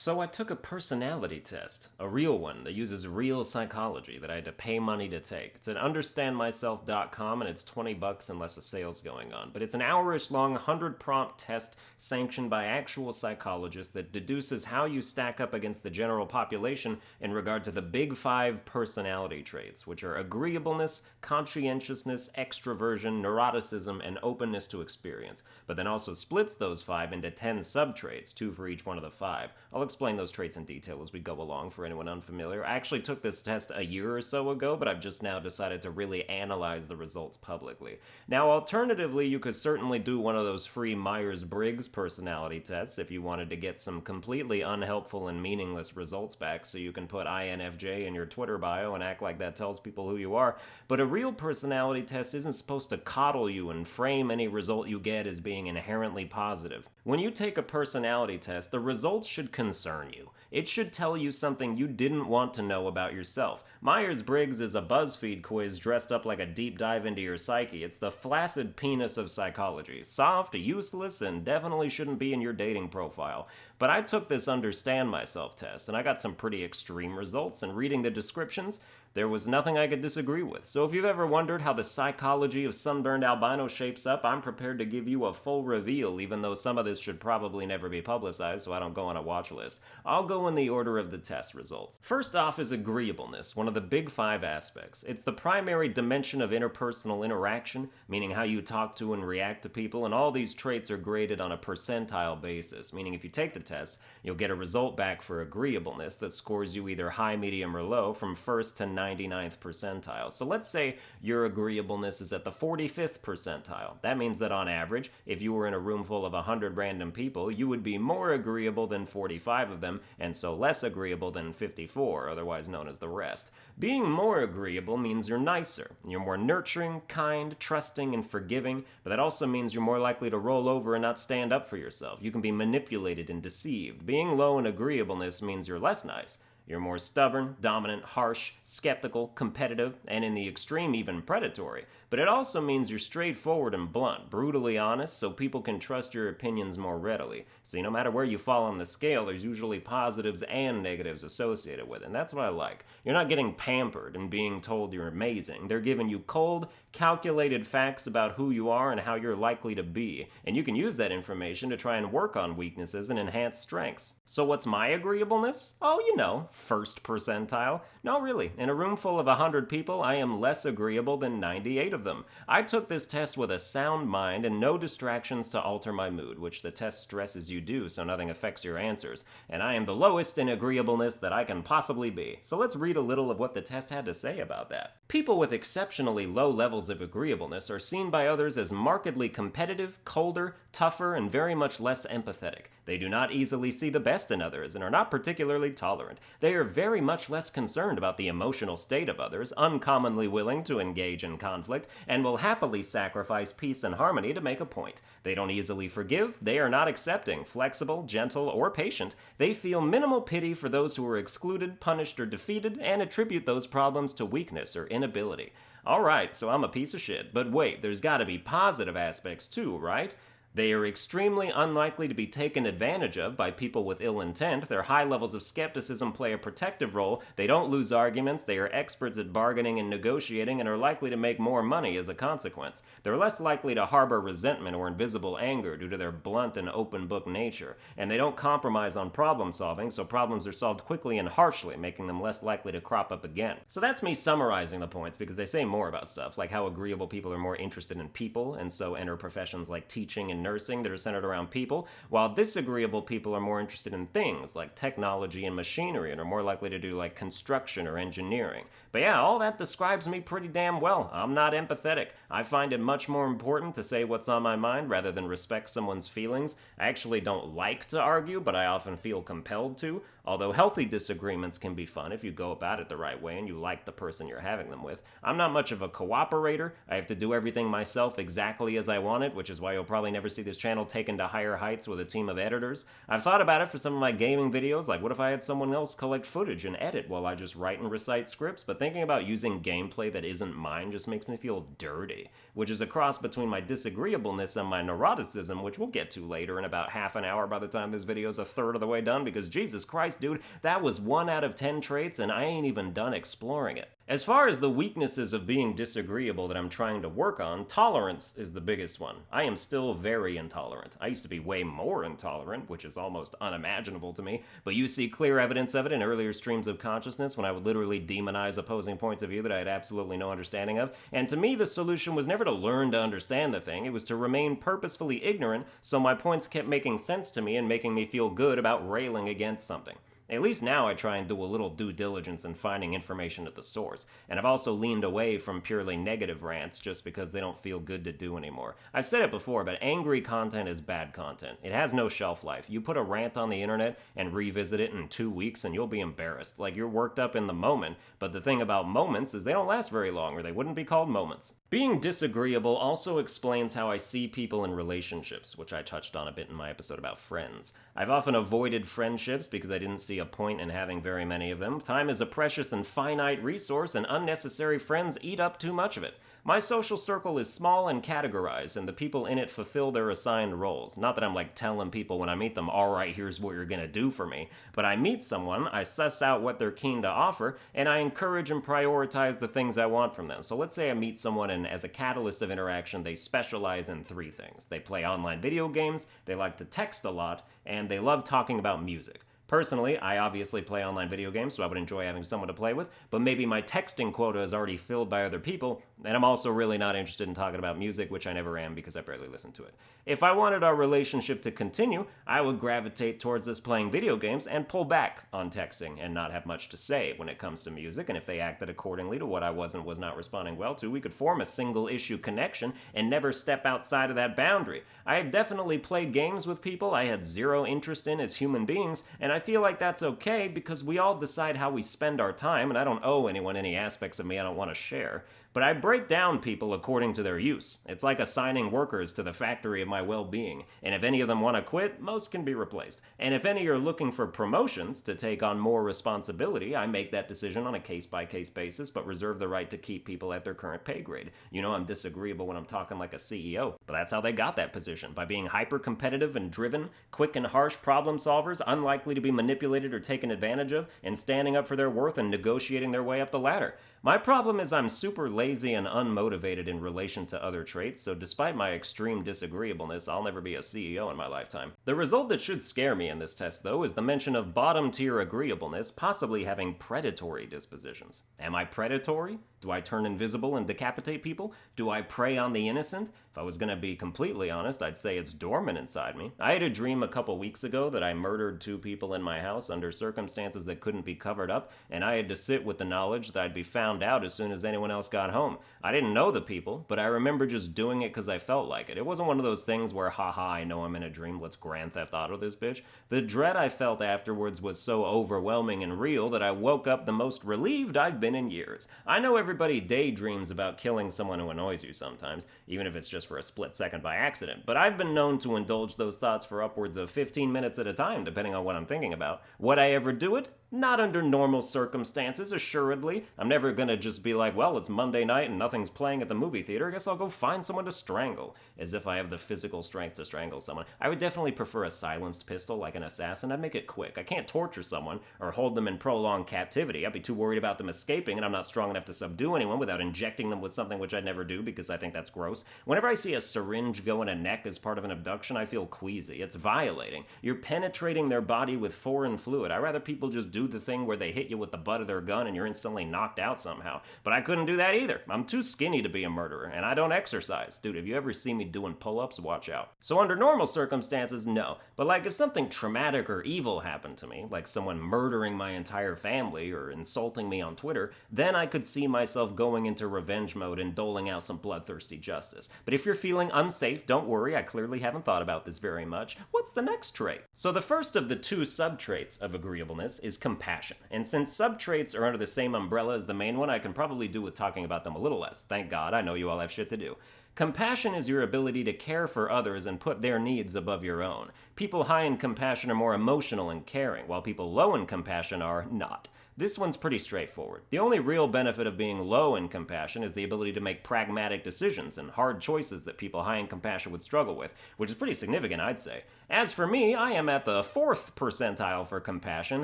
So I took a personality test, a real one that uses real psychology that I had to pay money to take. It's at understandmyself.com and it's $20 unless a sale's going on. But it's an hour-ish long 100-prompt test sanctioned by actual psychologists that deduces how you stack up against the general population in regard to the big 5 personality traits, which are agreeableness, conscientiousness, extraversion, neuroticism, and openness to experience, but then also splits those 5 into 10 subtraits, 2 for each one of the 5. I'll explain those traits in detail as we go along for anyone unfamiliar. I actually took this test a year or so ago, but I've just now decided to really analyze the results publicly. Now, alternatively, you could certainly do one of those free Myers-Briggs personality tests if you wanted to get some completely unhelpful and meaningless results back, so you can put INFJ in your Twitter bio and act like that tells people who you are. But a real personality test isn't supposed to coddle you and frame any result you get as being inherently positive. When you take a personality test, the results should concern you. It should tell you something you didn't want to know about yourself. Myers-Briggs is a BuzzFeed quiz dressed up like a deep dive into your psyche. It's the flaccid penis of psychology. Soft, useless, and definitely shouldn't be in your dating profile. But I took this Understand Myself test, and I got some pretty extreme results, and reading the descriptions, there was nothing I could disagree with. So if you've ever wondered how the psychology of Sunburned Albino shapes up, I'm prepared to give you a full reveal, even though some of this should probably never be publicized, so I don't go on a watch list. I'll go in the order of the test results. First off is agreeableness, one of the big 5 aspects. It's the primary dimension of interpersonal interaction, meaning how you talk to and react to people, and all these traits are graded on a percentile basis, meaning if you take the test, you'll get a result back for agreeableness that scores you either high, medium, or low from 1st to 99th percentile. So let's say your agreeableness is at the 45th percentile. That means that on average, if you were in a room full of 100 random people, you would be more agreeable than 45 of them, and so less agreeable than 54, otherwise known as the rest. Being more agreeable means you're nicer. You're more nurturing, kind, trusting, and forgiving, but that also means you're more likely to roll over and not stand up for yourself. You can be manipulated and deceived. Being low in agreeableness means you're less nice. You're more stubborn, dominant, harsh, skeptical, competitive, and in the extreme even predatory. But it also means you're straightforward and blunt, brutally honest, so people can trust your opinions more readily. See, no matter where you fall on the scale, there's usually positives and negatives associated with it, and that's what I like. You're not getting pampered and being told you're amazing. They're giving you cold, calculated facts about who you are and how you're likely to be, and you can use that information to try and work on weaknesses and enhance strengths. So what's my agreeableness? Oh, you know, 1st percentile. No, really, in a room full of 100 people, I am less agreeable than 98 of them. I took this test with a sound mind and no distractions to alter my mood, which the test stresses you do so nothing affects your answers, and I am the lowest in agreeableness that I can possibly be. So let's read a little of what the test had to say about that. People with exceptionally low levels of agreeableness are seen by others as markedly competitive, colder, tougher, and very much less empathetic. They do not easily see the best in others and are not particularly tolerant. They are very much less concerned about the emotional state of others, uncommonly willing to engage in conflict, and will happily sacrifice peace and harmony to make a point. They don't easily forgive, they are not accepting, flexible, gentle, or patient. They feel minimal pity for those who are excluded, punished, or defeated, and attribute those problems to weakness or inability. Alright, so I'm a piece of shit, but wait, there's gotta be positive aspects too, right? They are extremely unlikely to be taken advantage of by people with ill intent. Their high levels of skepticism play a protective role. They don't lose arguments. They are experts at bargaining and negotiating and are likely to make more money as a consequence. They're less likely to harbor resentment or invisible anger due to their blunt and open book nature. And they don't compromise on problem solving, so problems are solved quickly and harshly, making them less likely to crop up again. So that's me summarizing the points because they say more about stuff, like how agreeable people are more interested in people, and so enter professions like teaching and nursing that are centered around people, while disagreeable people are more interested in things like technology and machinery and are more likely to do like construction or engineering. But yeah, all that describes me pretty damn well. I'm not empathetic. I find it much more important to say what's on my mind rather than respect someone's feelings. I actually don't like to argue, but I often feel compelled to. Although healthy disagreements can be fun if you go about it the right way and you like the person you're having them with. I'm not much of a cooperator. I have to do everything myself exactly as I want it, which is why you'll probably never see this channel taken to higher heights with a team of editors? I've thought about it for some of my gaming videos, like what if I had someone else collect footage and edit while I just write and recite scripts, but thinking about using gameplay that isn't mine just makes me feel dirty, which is a cross between my disagreeableness and my neuroticism, which we'll get to later in about half an hour by the time this video's a third of the way done, because Jesus Christ, dude, that was 1 out of 10 traits and I ain't even done exploring it. As far as the weaknesses of being disagreeable that I'm trying to work on, tolerance is the biggest one. I am still very intolerant. I used to be way more intolerant, which is almost unimaginable to me, but you see clear evidence of it in earlier streams of consciousness when I would literally demonize opposing points of view that I had absolutely no understanding of. And to me, the solution was never to learn to understand the thing, it was to remain purposefully ignorant so my points kept making sense to me and making me feel good about railing against something. At least now I try and do a little due diligence in finding information at the source, and I've also leaned away from purely negative rants just because they don't feel good to do anymore. I've said it before, but angry content is bad content. It has no shelf life. You put a rant on the internet and revisit it in 2 weeks and you'll be embarrassed. Like, you're worked up in the moment, but the thing about moments is they don't last very long, or they wouldn't be called moments. Being disagreeable also explains how I see people in relationships, which I touched on a bit in my episode about friends. I've often avoided friendships because I didn't see a point in having very many of them. Time is a precious and finite resource, and unnecessary friends eat up too much of it. My social circle is small and categorized, and the people in it fulfill their assigned roles. Not that I'm like telling people when I meet them, alright, here's what you're gonna do for me. But I meet someone, I suss out what they're keen to offer, and I encourage and prioritize the things I want from them. So let's say I meet someone and as a catalyst of interaction, they specialize in 3 things. They play online video games, they like to text a lot, and they love talking about music. Personally, I obviously play online video games, so I would enjoy having someone to play with, but maybe my texting quota is already filled by other people, and I'm also really not interested in talking about music, which I never am because I barely listen to it. If I wanted our relationship to continue, I would gravitate towards us playing video games and pull back on texting and not have much to say when it comes to music, and if they acted accordingly to what I was and was not responding well to, we could form a single-issue connection and never step outside of that boundary. I have definitely played games with people I had zero interest in as human beings, and I feel like that's okay because we all decide how we spend our time, and I don't owe anyone any aspects of me I don't want to share. But I break down people according to their use. It's like assigning workers to the factory of my well-being, and if any of them want to quit, most can be replaced. And if any are looking for promotions to take on more responsibility, I make that decision on a case-by-case basis, but reserve the right to keep people at their current pay grade. You know I'm disagreeable when I'm talking like a CEO, but that's how they got that position, by being hyper-competitive and driven, quick and harsh problem solvers, unlikely to be manipulated or taken advantage of, and standing up for their worth and negotiating their way up the ladder. My problem is I'm super lazy and unmotivated in relation to other traits, so despite my extreme disagreeableness, I'll never be a CEO in my lifetime. The result that should scare me in this test, though, is the mention of bottom-tier agreeableness possibly having predatory dispositions. Am I predatory? Do I turn invisible and decapitate people? Do I prey on the innocent? If I was gonna be completely honest, I'd say it's dormant inside me. I had a dream a couple weeks ago that I murdered 2 people in my house under circumstances that couldn't be covered up, and I had to sit with the knowledge that I'd be found out as soon as anyone else got home. I didn't know the people, but I remember just doing it because I felt like it. It wasn't one of those things where, haha, I know I'm in a dream, let's Grand Theft Auto this bitch. The dread I felt afterwards was so overwhelming and real that I woke up the most relieved I've been in years. I know everybody daydreams about killing someone who annoys you sometimes, even if it's just for a split second by accident, but I've been known to indulge those thoughts for upwards of 15 minutes at a time, depending on what I'm thinking about. Would I ever do it? Not under normal circumstances, assuredly. I'm never gonna just be like, well, it's Monday night and nothing's playing at the movie theater, I guess I'll go find someone to strangle, as if I have the physical strength to strangle someone. I would definitely prefer a silenced pistol like an assassin. I'd make it quick. I can't torture someone or hold them in prolonged captivity. I'd be too worried about them escaping, and I'm not strong enough to subdue anyone without injecting them with something which I'd never do because I think that's gross. Whenever I see a syringe go in a neck as part of an abduction, I feel queasy. It's violating. You're penetrating their body with foreign fluid. I'd rather people just do the thing where they hit you with the butt of their gun and you're instantly knocked out somehow. But I couldn't do that either. I'm too skinny to be a murderer, and I don't exercise. Dude, if you ever see me doing pull-ups, watch out. So under normal circumstances, no. But like if something traumatic or evil happened to me, like someone murdering my entire family or insulting me on Twitter, then I could see myself going into revenge mode and doling out some bloodthirsty justice. But if you're feeling unsafe, don't worry, I clearly haven't thought about this very much. What's the next trait? So the first of the 2 sub-traits of agreeableness is compassion. And since sub-traits are under the same umbrella as the main one, I can probably do with talking about them a little less. Thank God, I know you all have shit to do. Compassion is your ability to care for others and put their needs above your own. People high in compassion are more emotional and caring, while people low in compassion are not. This one's pretty straightforward. The only real benefit of being low in compassion is the ability to make pragmatic decisions and hard choices that people high in compassion would struggle with, which is pretty significant, I'd say. As for me, I am at the 4th percentile for compassion.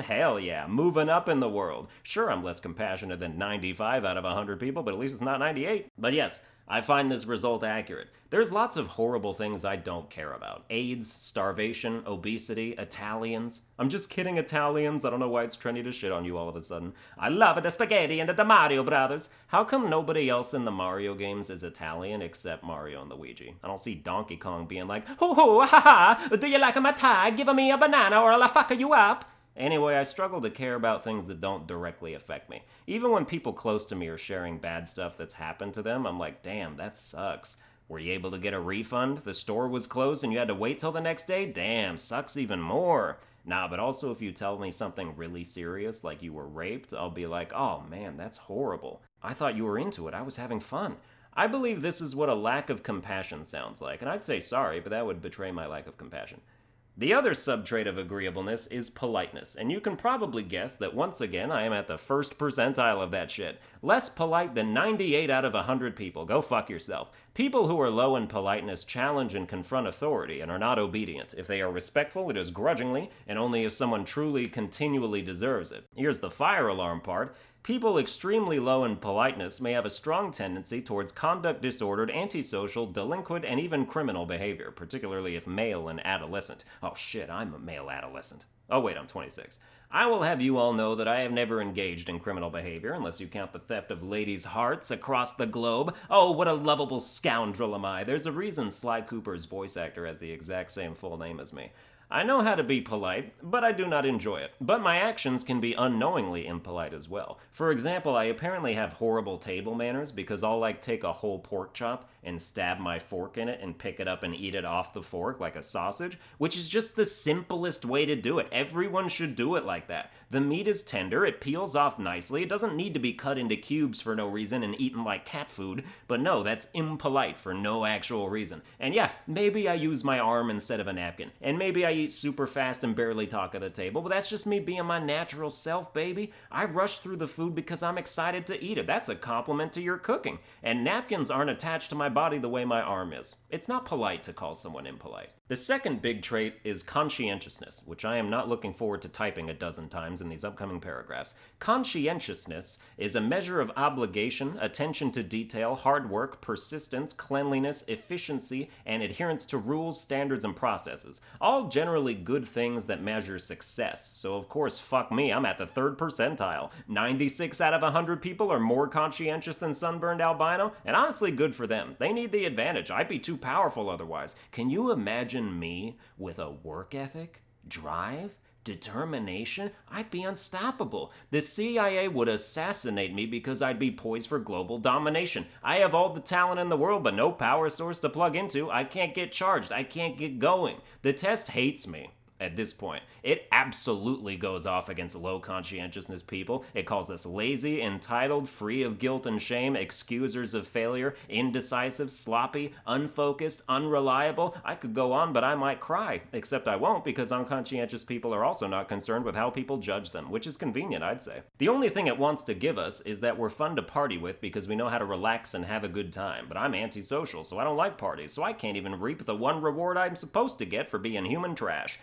Hell yeah, moving up in the world. Sure, I'm less compassionate than 95 out of 100 people, but at least it's not 98. But yes, I find this result accurate. There's lots of horrible things I don't care about. AIDS, starvation, obesity, Italians. I'm just kidding, Italians. I don't know why it's trendy to shit on you all of a sudden. I love the spaghetti and the Mario brothers. How come nobody else in the Mario games is Italian except Mario and Luigi? I don't see Donkey Kong being like, hoo hoo, ha ha, do you like my tie? Give me a banana or I'll fuck you up. Anyway, I struggle to care about things that don't directly affect me. Even when people close to me are sharing bad stuff that's happened to them, I'm like, damn, that sucks. Were you able to get a refund? The store was closed and you had to wait till the next day? Damn, sucks even more. Nah, but also if you tell me something really serious, like you were raped, I'll be like, oh man, that's horrible. I thought you were into it. I was having fun. I believe this is what a lack of compassion sounds like, and I'd say sorry, but that would betray my lack of compassion. The other subtrait of agreeableness is politeness, and you can probably guess that once again I am at the 1st percentile of that shit. Less polite than 98 out of 100 people. Go fuck yourself. People who are low in politeness challenge and confront authority and are not obedient. If they are respectful, it is grudgingly, and only if someone truly continually deserves it. Here's the fire alarm part. People extremely low in politeness may have a strong tendency towards conduct disordered, antisocial, delinquent, and even criminal behavior, particularly if male and adolescent. Oh shit, I'm a male adolescent. Oh wait, I'm 26. I will have you all know that I have never engaged in criminal behavior, unless you count the theft of ladies' hearts across the globe. Oh, what a lovable scoundrel am I. There's a reason Sly Cooper's voice actor has the exact same full name as me. I know how to be polite, but I do not enjoy it. But my actions can be unknowingly impolite as well. For example, I apparently have horrible table manners because I'll take a whole pork chop and stab my fork in it and pick it up and eat it off the fork like a sausage, which is just the simplest way to do it. Everyone should do it like that. The meat is tender, it peels off nicely, it doesn't need to be cut into cubes for no reason and eaten like cat food, but no, that's impolite for no actual reason. And yeah, maybe I use my arm instead of a napkin, and maybe I eat super fast and barely talk at the table, but that's just me being my natural self, baby. I rush through the food because I'm excited to eat it. That's a compliment to your cooking. And napkins aren't attached to my body the way my arm is. It's not polite to call someone impolite. The second big trait is conscientiousness, which I am not looking forward to typing a dozen times in these upcoming paragraphs. Conscientiousness is a measure of obligation, attention to detail, hard work, persistence, cleanliness, efficiency, and adherence to rules, standards, and processes. All generally good things that measure success. So of course, fuck me, I'm at the 3rd percentile. 96 out of 100 people are more conscientious than Sunburned Albino, and honestly, good for them. They need the advantage. I'd be too powerful otherwise. Can you imagine me with a work ethic, drive, determination? I'd be unstoppable. The CIA would assassinate me because I'd be poised for global domination. I have all the talent in the world, but no power source to plug into. I can't get charged. I can't get going. The test hates me. At this point, it absolutely goes off against low conscientiousness people. It calls us lazy, entitled, free of guilt and shame, excusers of failure, indecisive, sloppy, unfocused, unreliable. I could go on, but I might cry. Except I won't, because unconscientious people are also not concerned with how people judge them, which is convenient, I'd say. The only thing it wants to give us is that we're fun to party with because we know how to relax and have a good time. But I'm antisocial, so I don't like parties, so I can't even reap the one reward I'm supposed to get for being human trash.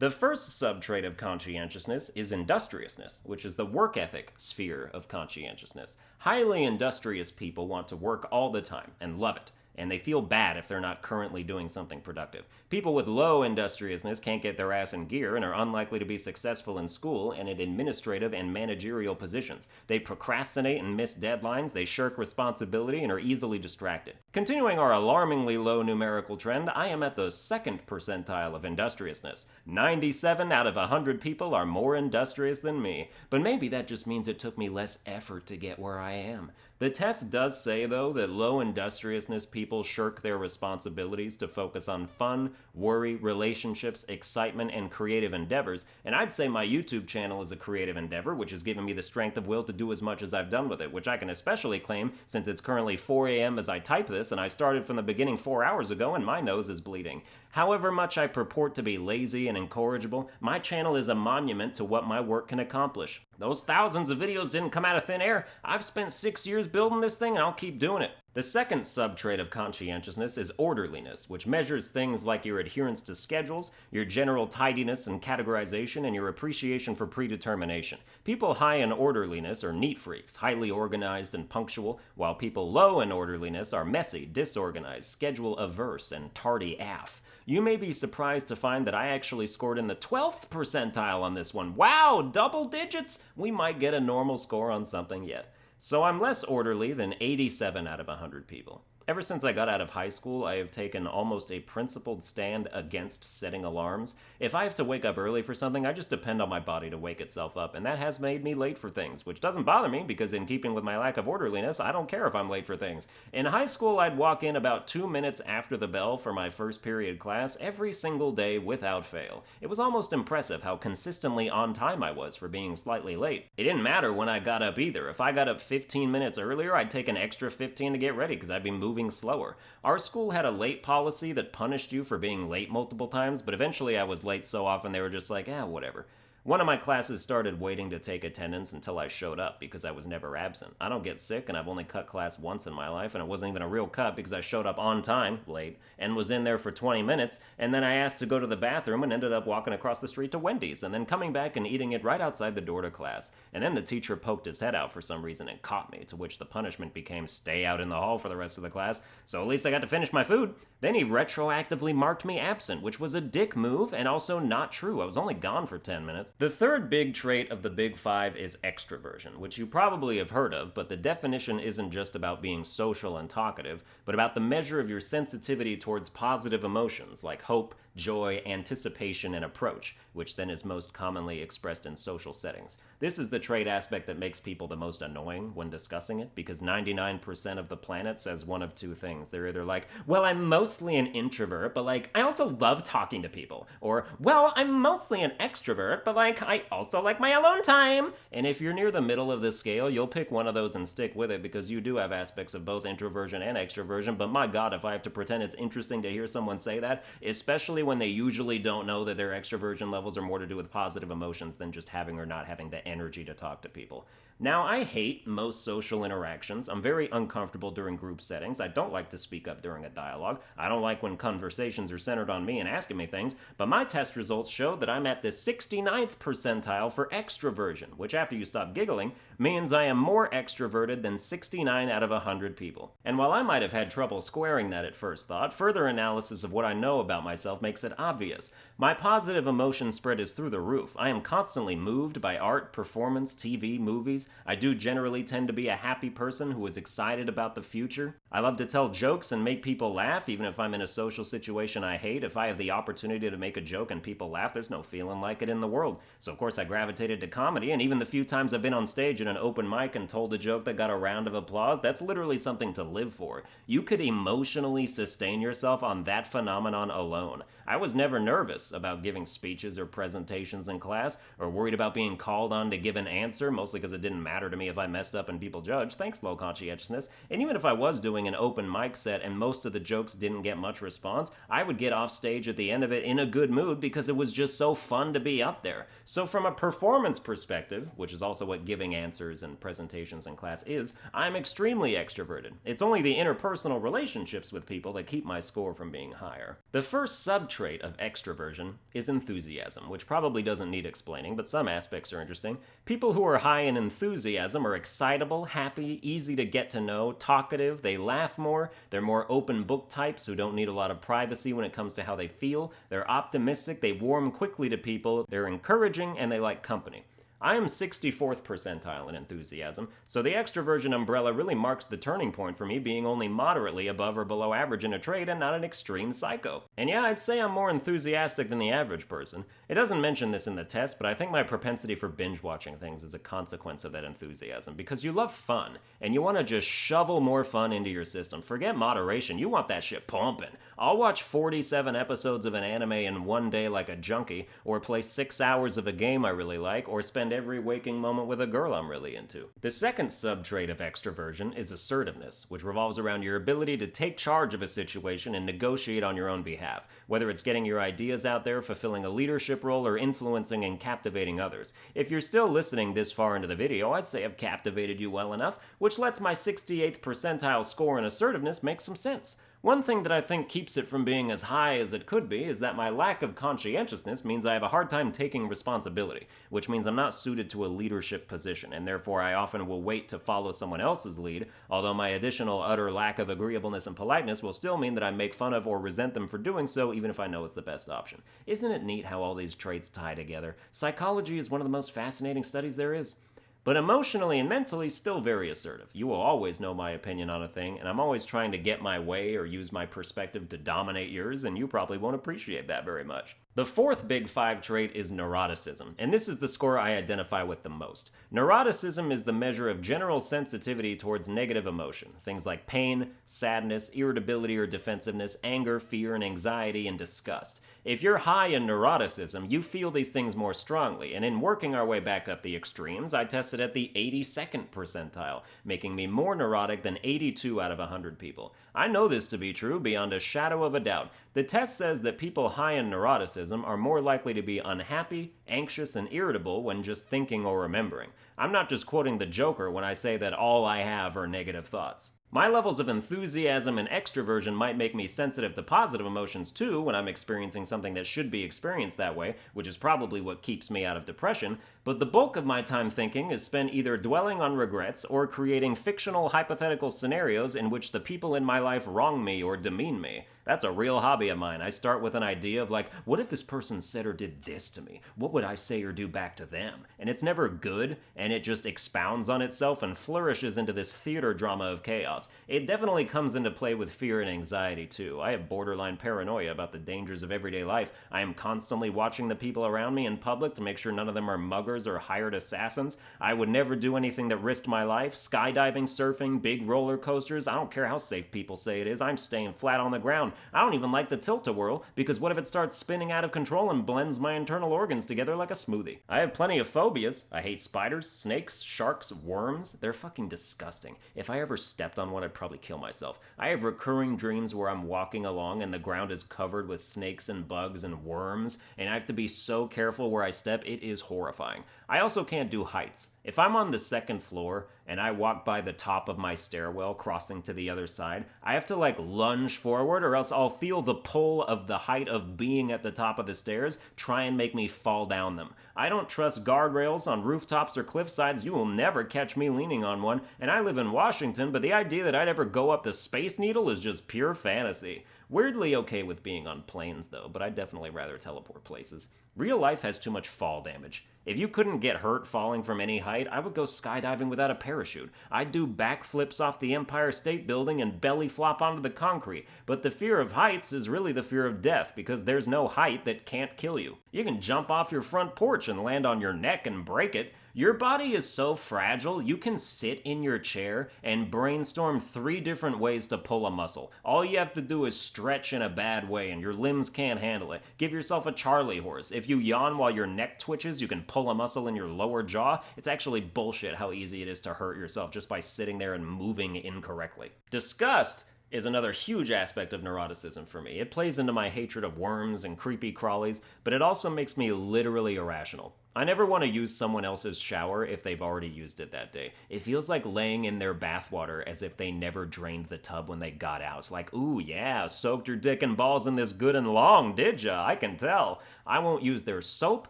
The first subtrait of conscientiousness is industriousness, which is the work ethic sphere of conscientiousness. Highly industrious people want to work all the time and love it, and they feel bad if they're not currently doing something productive. People with low industriousness can't get their ass in gear and are unlikely to be successful in school and in administrative and managerial positions. They procrastinate and miss deadlines, they shirk responsibility, and are easily distracted. Continuing our alarmingly low numerical trend, I am at the 2nd percentile of industriousness. 97 out of 100 people are more industrious than me, but maybe that just means it took me less effort to get where I am. The test does say, though, that low industriousness people shirk their responsibilities to focus on fun, worry, relationships, excitement, and creative endeavors, and I'd say my YouTube channel is a creative endeavor, which has given me the strength of will to do as much as I've done with it, which I can especially claim since it's currently 4 a.m. as I type this, and I started from the beginning 4 hours ago, and my nose is bleeding. However much I purport to be lazy and incorrigible, my channel is a monument to what my work can accomplish. Those thousands of videos didn't come out of thin air. I've spent 6 years building this thing, and I'll keep doing it. The second subtrait of conscientiousness is orderliness, which measures things like your adherence to schedules, your general tidiness and categorization, and your appreciation for predetermination. People high in orderliness are neat freaks, highly organized and punctual, while people low in orderliness are messy, disorganized, schedule-averse, and tardy AF. You may be surprised to find that I actually scored in the 12th percentile on this one. Wow, double digits! We might get a normal score on something yet. So I'm less orderly than 87 out of 100 people. Ever since I got out of high school, I have taken almost a principled stand against setting alarms. If I have to wake up early for something, I just depend on my body to wake itself up, and that has made me late for things, which doesn't bother me because in keeping with my lack of orderliness, I don't care if I'm late for things. In high school, I'd walk in about 2 minutes after the bell for my first period class every single day without fail. It was almost impressive how consistently on time I was for being slightly late. It didn't matter when I got up either. If I got up 15 minutes earlier, I'd take an extra 15 to get ready because I'd be moving slower. Our school had a late policy that punished you for being late multiple times, but eventually I was late so often they were just like, whatever. One of my classes started waiting to take attendance until I showed up because I was never absent. I don't get sick and I've only cut class once in my life, and it wasn't even a real cut because I showed up on time, late, and was in there for 20 minutes, and then I asked to go to the bathroom and ended up walking across the street to Wendy's and then coming back and eating it right outside the door to class. And then the teacher poked his head out for some reason and caught me, to which the punishment became stay out in the hall for the rest of the class, so at least I got to finish my food. Then he retroactively marked me absent, which was a dick move and also not true. I was only gone for 10 minutes. The third big trait of the Big Five is extraversion, which you probably have heard of, but the definition isn't just about being social and talkative, but about the measure of your sensitivity towards positive emotions like hope, joy, anticipation, and approach, which then is most commonly expressed in social settings. This is the trait aspect that makes people the most annoying when discussing it, because 99% of the planet says one of two things. They're either like, well, I'm mostly an introvert, but I also love talking to people. Or, well, I'm mostly an extrovert, but I also like my alone time. And if you're near the middle of this scale, you'll pick one of those and stick with it, because you do have aspects of both introversion and extroversion. But my God, if I have to pretend it's interesting to hear someone say that, especially when they usually don't know that their extroversion levels are more to do with positive emotions than just having or not having the energy to talk to people. Now, I hate most social interactions. I'm very uncomfortable during group settings. I don't like to speak up during a dialogue. I don't like when conversations are centered on me and asking me things, but my test results show that I'm at the 69th percentile for extraversion, which after you stop giggling, means I am more extroverted than 69 out of 100 people. And while I might have had trouble squaring that at first thought, further analysis of what I know about myself makes it obvious. My positive emotion spread is through the roof. I am constantly moved by art, performance, TV, movies. I do generally tend to be a happy person who is excited about the future. I love to tell jokes and make people laugh, even if I'm in a social situation I hate. If I have the opportunity to make a joke and people laugh, there's no feeling like it in the world. So of course I gravitated to comedy, and even the few times I've been on stage in an open mic and told a joke that got a round of applause, that's literally something to live for. You could emotionally sustain yourself on that phenomenon alone. I was never nervous about giving speeches or presentations in class, or worried about being called on to give an answer, mostly because it didn't matter to me if I messed up and people judged. Thanks, low conscientiousness. And even if I was doing an open mic set and most of the jokes didn't get much response, I would get off stage at the end of it in a good mood because it was just so fun to be up there. So from a performance perspective, which is also what giving answers and presentations in class is, I'm extremely extroverted. It's only the interpersonal relationships with people that keep my score from being higher. The first subtrait of extraversion is enthusiasm, which probably doesn't need explaining, but some aspects are interesting. People who are high in enthusiasm are excitable, happy, easy to get to know, talkative, they laugh more, they're more open book types who don't need a lot of privacy when it comes to how they feel, they're optimistic, they warm quickly to people, they're encouraging, and they like company. I am 64th percentile in enthusiasm, so the extroversion umbrella really marks the turning point for me, being only moderately above or below average in a trait and not an extreme psycho. And yeah, I'd say I'm more enthusiastic than the average person. It doesn't mention this in the test, but I think my propensity for binge watching things is a consequence of that enthusiasm, because you love fun, and you want to just shovel more fun into your system. Forget moderation, you want that shit pumping. I'll watch 47 episodes of an anime in one day like a junkie, or play 6 hours of a game I really like, or spend every waking moment with a girl I'm really into. The second sub-trait of extraversion is assertiveness, which revolves around your ability to take charge of a situation and negotiate on your own behalf, whether it's getting your ideas out there, fulfilling a leadership role, or influencing and captivating others. If you're still listening this far into the video, I'd say I've captivated you well enough, which lets my 68th percentile score in assertiveness make some sense. One thing that I think keeps it from being as high as it could be is that my lack of conscientiousness means I have a hard time taking responsibility, which means I'm not suited to a leadership position, and therefore I often will wait to follow someone else's lead, although my additional utter lack of agreeableness and politeness will still mean that I make fun of or resent them for doing so, even if I know it's the best option. Isn't it neat how all these traits tie together? Psychology is one of the most fascinating studies there is. But emotionally and mentally, still very assertive. You will always know my opinion on a thing, and I'm always trying to get my way or use my perspective to dominate yours, and you probably won't appreciate that very much. The fourth big five trait is neuroticism, and this is the score I identify with the most. Neuroticism is the measure of general sensitivity towards negative emotion, things like pain, sadness, irritability or defensiveness, anger, fear, and anxiety, and disgust. If you're high in neuroticism, you feel these things more strongly, and in working our way back up the extremes, I tested at the 82nd percentile, making me more neurotic than 82 out of 100 people. I know this to be true beyond a shadow of a doubt. The test says that people high in neuroticism are more likely to be unhappy, anxious, and irritable when just thinking or remembering. I'm not just quoting the Joker when I say that all I have are negative thoughts. My levels of enthusiasm and extroversion might make me sensitive to positive emotions too when I'm experiencing something that should be experienced that way, which is probably what keeps me out of depression, but the bulk of my time thinking is spent either dwelling on regrets or creating fictional hypothetical scenarios in which the people in my life wrong me or demean me. That's a real hobby of mine. I start with an idea of like, what if this person said or did this to me? What would I say or do back to them? And it's never good, and it just expounds on itself and flourishes into this theater drama of chaos. It definitely comes into play with fear and anxiety too. I have borderline paranoia about the dangers of everyday life. I am constantly watching the people around me in public to make sure none of them are muggers or hired assassins. I would never do anything that risked my life. Skydiving, surfing, big roller coasters. I don't care how safe people say it is. I'm staying flat on the ground. I don't even like the tilt-a-whirl, because what if it starts spinning out of control and blends my internal organs together like a smoothie? I have plenty of phobias. I hate spiders, snakes, sharks, worms. They're fucking disgusting. If I ever stepped on one, I'd probably kill myself. I have recurring dreams where I'm walking along and the ground is covered with snakes and bugs and worms, and I have to be so careful where I step. It is horrifying. I also can't do heights. If I'm on the second floor and I walk by the top of my stairwell crossing to the other side, I have to like lunge forward or else I'll feel the pull of the height of being at the top of the stairs try and make me fall down them. I don't trust guardrails on rooftops or cliff sides. You will never catch me leaning on one, and I live in Washington, but the idea that I'd ever go up the Space Needle is just pure fantasy. Weirdly okay with being on planes though, but I'd definitely rather teleport places. Real life has too much fall damage. If you couldn't get hurt falling from any height, I would go skydiving without a parachute. I'd do backflips off the Empire State Building and belly flop onto the concrete. But the fear of heights is really the fear of death, because there's no height that can't kill you. You can jump off your front porch and land on your neck and break it. Your body is so fragile, you can sit in your chair and brainstorm 3 different ways to pull a muscle. All you have to do is stretch in a bad way and your limbs can't handle it. Give yourself a Charlie horse. If you yawn while your neck twitches, you can pull a muscle in your lower jaw. It's actually bullshit how easy it is to hurt yourself just by sitting there and moving incorrectly. Disgust is another huge aspect of neuroticism for me. It plays into my hatred of worms and creepy crawlies, but it also makes me literally irrational. I never want to use someone else's shower if they've already used it that day. It feels like laying in their bathwater as if they never drained the tub when they got out. Like, ooh, yeah, soaked your dick and balls in this good and long, did ya? I can tell. I won't use their soap.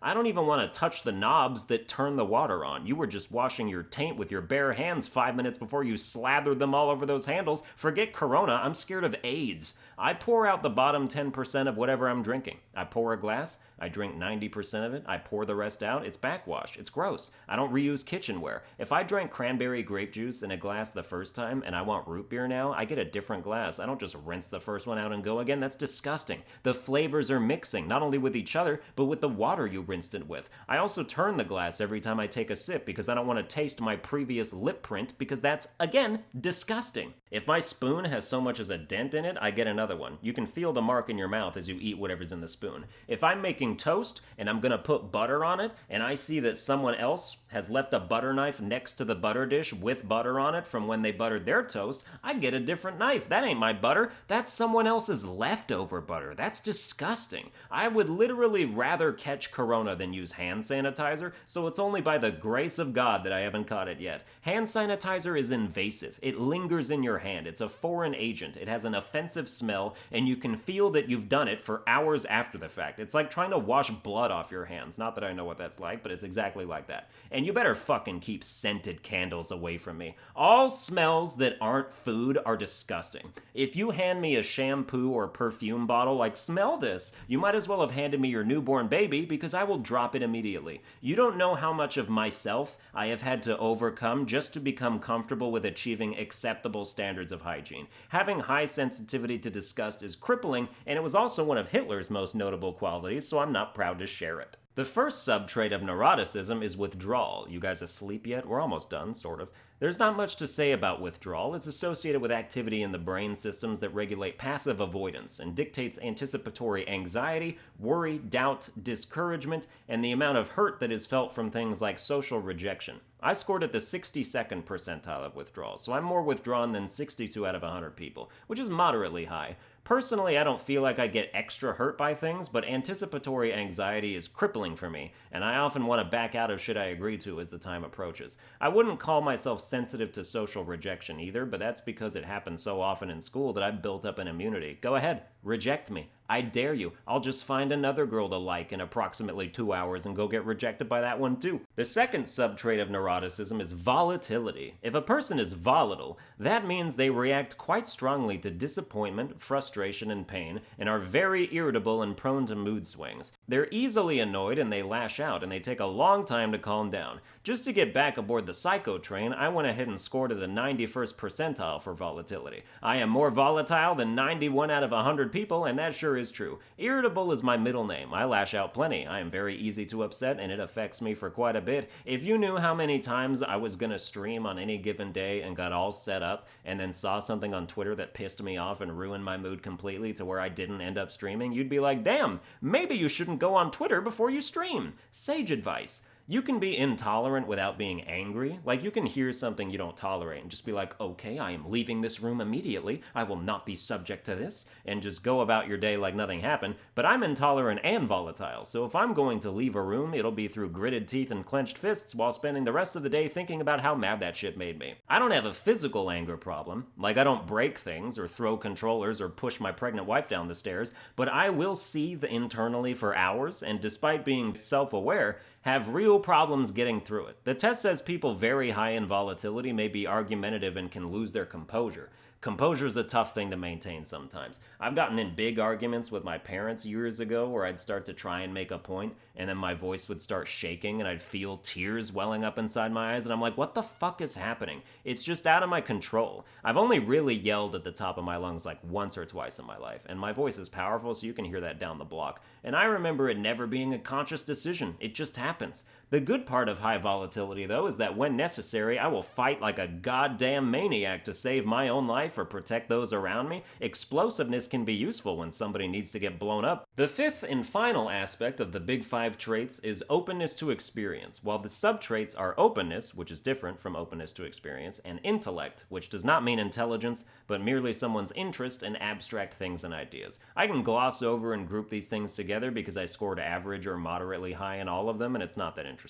I don't even want to touch the knobs that turn the water on. You were just washing your taint with your bare hands 5 minutes before you slathered them all over those handles. Forget Corona, I'm scared of AIDS. I pour out the bottom 10% of whatever I'm drinking. I pour a glass, I drink 90% of it, I pour the rest priced out, it's backwash. It's gross. I don't reuse kitchenware. If I drank cranberry grape juice in a glass the first time and I want root beer now, I get a different glass. I don't just rinse the first one out and go again. That's disgusting. The flavors are mixing, not only with each other, but with the water you rinsed it with. I also turn the glass every time I take a sip because I don't want to taste my previous lip print because that's, again, disgusting. If my spoon has so much as a dent in it, I get another one. You can feel the mark in your mouth as you eat whatever's in the spoon. If I'm making toast and I'm gonna put butter on it and I see that someone else has left a butter knife next to the butter dish with butter on it from when they buttered their toast, I get a different knife. That ain't my butter. That's someone else's leftover butter. That's disgusting. I would literally rather catch corona than use hand sanitizer, so it's only by the grace of God that I haven't caught it yet. Hand sanitizer is invasive. It lingers in your hand. It's a foreign agent. It has an offensive smell, and you can feel that you've done it for hours after the fact. It's like trying to wash blood off your hands. Not that I know what that's like, but it's exactly like that. And you better fucking keep scented candles away from me. All smells that aren't food are disgusting. If you hand me a shampoo or perfume bottle, like, smell this, you might as well have handed me your newborn baby because I will drop it immediately. You don't know how much of myself I have had to overcome just to become comfortable with achieving acceptable standards of hygiene. Having high sensitivity to disgust is crippling, and it was also one of Hitler's most notable qualities, so I'm not proud to share it. The first subtrait of neuroticism is withdrawal. You guys asleep yet? We're almost done, sort of. There's not much to say about withdrawal. It's associated with activity in the brain systems that regulate passive avoidance and dictates anticipatory anxiety, worry, doubt, discouragement, and the amount of hurt that is felt from things like social rejection. I scored at the 62nd percentile of withdrawal, so I'm more withdrawn than 62 out of 100 people, which is moderately high. Personally, I don't feel like I get extra hurt by things, but anticipatory anxiety is crippling for me, and I often want to back out of shit I agree to as the time approaches. I wouldn't call myself sensitive to social rejection either, but that's because it happens so often in school that I've built up an immunity. Go ahead, reject me. I dare you. I'll just find another girl to like in approximately 2 hours and go get rejected by that one too. The second subtrait of neuroticism is volatility. If a person is volatile, that means they react quite strongly to disappointment, frustration, and pain, and are very irritable and prone to mood swings. They're easily annoyed and they lash out, and they take a long time to calm down. Just to get back aboard the psycho train, I went ahead and scored at the 91st percentile for volatility. I am more volatile than 91 out of 100 people, and that sure is true. Irritable is my middle name. I lash out plenty. I am very easy to upset, and it affects me for quite a bit. If you knew how many times I was gonna stream on any given day and got all set up, and then saw something on Twitter that pissed me off and ruined my mood completely to where I didn't end up streaming, you'd be like, damn, maybe you shouldn't go on Twitter before you stream. Sage advice. You can be intolerant without being angry. Like, you can hear something you don't tolerate and just be like, okay, I am leaving this room immediately. I will not be subject to this, and just go about your day like nothing happened. But I'm intolerant and volatile, so if I'm going to leave a room, it'll be through gritted teeth and clenched fists while spending the rest of the day thinking about how mad that shit made me. I don't have a physical anger problem. Like, I don't break things or throw controllers or push my pregnant wife down the stairs, but I will seethe internally for hours, and despite being self-aware, have real problems getting through it. The test says people very high in volatility may be argumentative and can lose their composure. Composure is a tough thing to maintain sometimes. I've gotten in big arguments with my parents years ago where I'd start to try and make a point, and then my voice would start shaking and I'd feel tears welling up inside my eyes, and I'm like, what the fuck is happening? It's just out of my control. I've only really yelled at the top of my lungs like once or twice in my life, and my voice is powerful, so you can hear that down the block. And I remember it never being a conscious decision. It just happens. The good part of high volatility, though, is that when necessary, I will fight like a goddamn maniac to save my own life or protect those around me. Explosiveness can be useful when somebody needs to get blown up. The fifth and final aspect of the big five traits is openness to experience, while the subtraits are openness, which is different from openness to experience, and intellect, which does not mean intelligence, but merely someone's interest in abstract things and ideas. I can gloss over and group these things together because I scored average or moderately high in all of them, and it's not that interesting.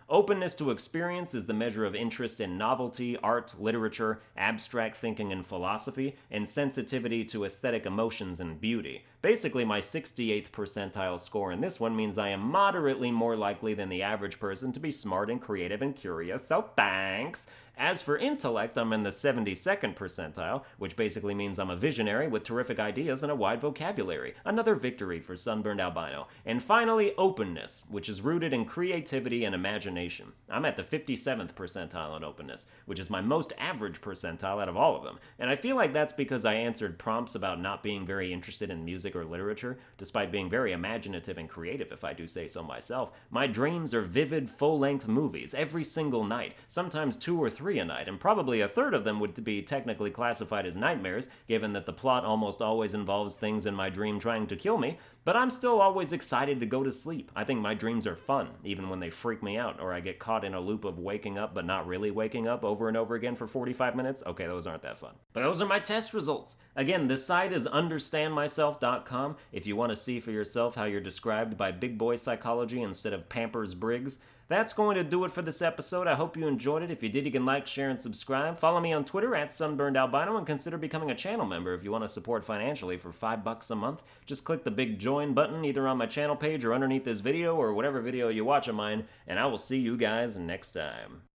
Openness to experience is the measure of interest in novelty, art, literature, abstract thinking, and philosophy, and sensitivity to aesthetic emotions and beauty. Basically, my 68th percentile score in this one means I am moderately more likely than the average person to be smart and creative and curious, so thanks! As for intellect, I'm in the 72nd percentile, which basically means I'm a visionary with terrific ideas and a wide vocabulary. Another victory for Sunburned Albino. And finally, openness, which is rooted in creativity and imagination. I'm at the 57th percentile on openness, which is my most average percentile out of all of them. And I feel like that's because I answered prompts about not being very interested in music or literature, despite being very imaginative and creative, if I do say so myself. My dreams are vivid, full-length movies every single night, sometimes 2 or 3 a night, and probably a third of them would be technically classified as nightmares, given that the plot almost always involves things in my dream trying to kill me, but I'm still always excited to go to sleep. I think my dreams are fun, even when they freak me out, or I get caught in a loop of waking up but not really waking up over and over again for 45 minutes. Okay, those aren't that fun. But those are my test results. Again, the site is understandmyself.com if you want to see for yourself how you're described by big boy psychology instead of Pampers Briggs. That's going to do it for this episode. I hope you enjoyed it. If you did, you can like, share, and subscribe. Follow me on Twitter at Sunburned Albino and consider becoming a channel member if you want to support financially for $5 a month. Just click the big join button either on my channel page or underneath this video or whatever video you watch of mine, and I will see you guys next time.